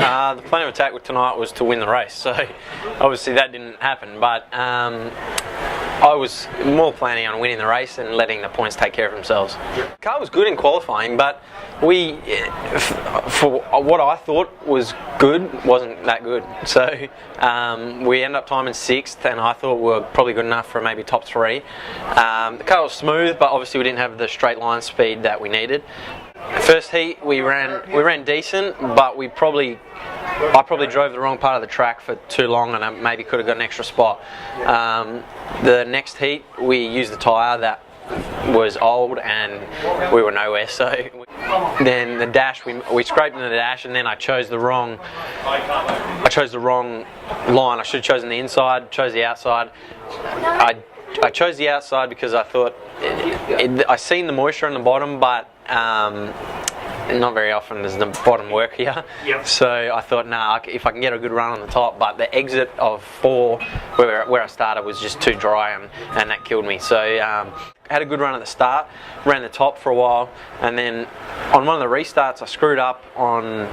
The plan of attack with tonight was to win the race, so obviously that didn't happen, but I was more planning on winning the race and letting the points take care of themselves. The car was good in qualifying, but we, for what I thought was good, wasn't that good. So we ended up timing 6th, and I thought we were probably good enough for maybe top 3. The car was smooth, but obviously we didn't have the straight line speed that we needed. First heat we ran decent, but I probably drove the wrong part of the track for too long, and I maybe could have got an extra spot. The next heat we used the tyre that was old, and we were nowhere. So then the dash, we scraped into the dash, and then I chose the wrong line. I should have chosen the inside, chose the outside. I chose the outside because I thought I seen the moisture on the bottom, but not very often does the bottom work here. Yep. So I thought, nah, if I can get a good run on the top, but the exit of 4 where I started was just too dry, and that killed me. So had a good run at the start, ran the top for a while, and then on one of the restarts I screwed up on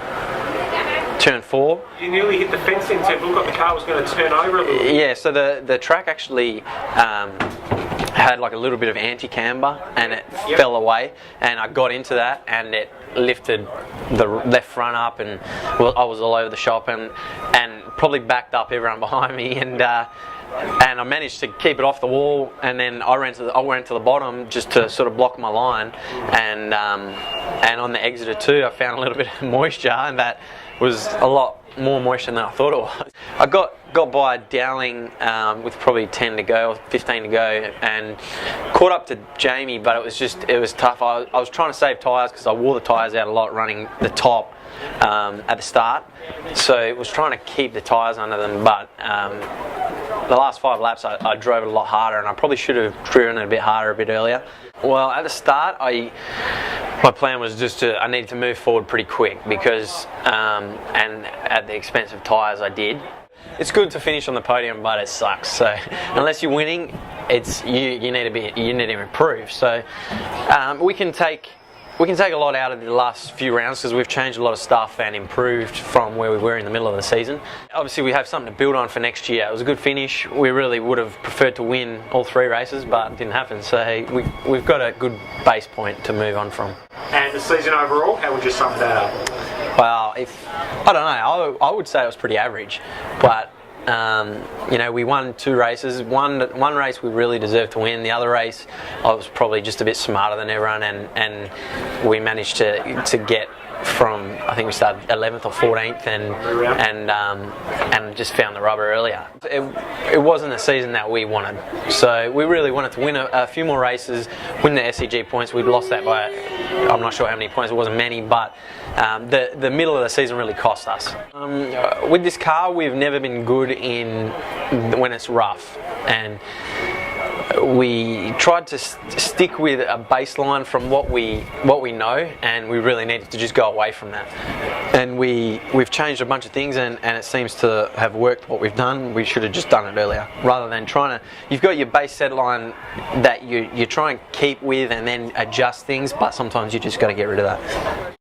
turn 4. You nearly hit the fence and said, look, the car was going to turn over a little bit. Yeah, so the track actually had like a little bit of anti-camber, and it fell away, and I got into that, and it lifted the left front up, and I was all over the shop, and probably backed up everyone behind me, and I managed to keep it off the wall, and then I went to the bottom just to sort of block my line, and on the exit too I found a little bit of moisture, and that was a lot more moisture than I thought it was. I got by Dowling with probably 10 to go or 15 to go, and caught up to Jamie, but it was tough. I was trying to save tyres because I wore the tyres out a lot running the top at the start, so it was trying to keep the tyres under them, but the last 5 laps I drove it a lot harder, and I probably should have driven it a bit harder a bit earlier. Well, at the start my plan was I needed to move forward pretty quick, because and at the expense of tyres I did. It's good to finish on the podium, but it sucks. So unless you're winning, you need to improve. So we can take a lot out of the last few rounds, because we've changed a lot of stuff and improved from where we were in the middle of the season. Obviously we have something to build on for next year. It was a good finish. We really would have preferred to win all 3 races, but it didn't happen. So we've got a good base point to move on from. And the season overall, how would you sum that up? Well, I don't know. I would say it was pretty average, but we won 2 races. One race we really deserved to win. The other race I was probably just a bit smarter than everyone, and we managed to get from, I think we started 11th or 14th, and just found the rubber earlier. It wasn't the season that we wanted, so we really wanted to win a few more races, win the AHG points. We'd lost that by, I'm not sure how many points, it wasn't many, but the middle of the season really cost us. With this car, we've never been good when it's rough, and we tried to stick with a baseline from what we know, and we really needed to just go away from that. And we've changed a bunch of things, and it seems to have worked what we've done. We should have just done it earlier, rather than you've got your base set line that you try and keep with and then adjust things, but sometimes you just got to get rid of that.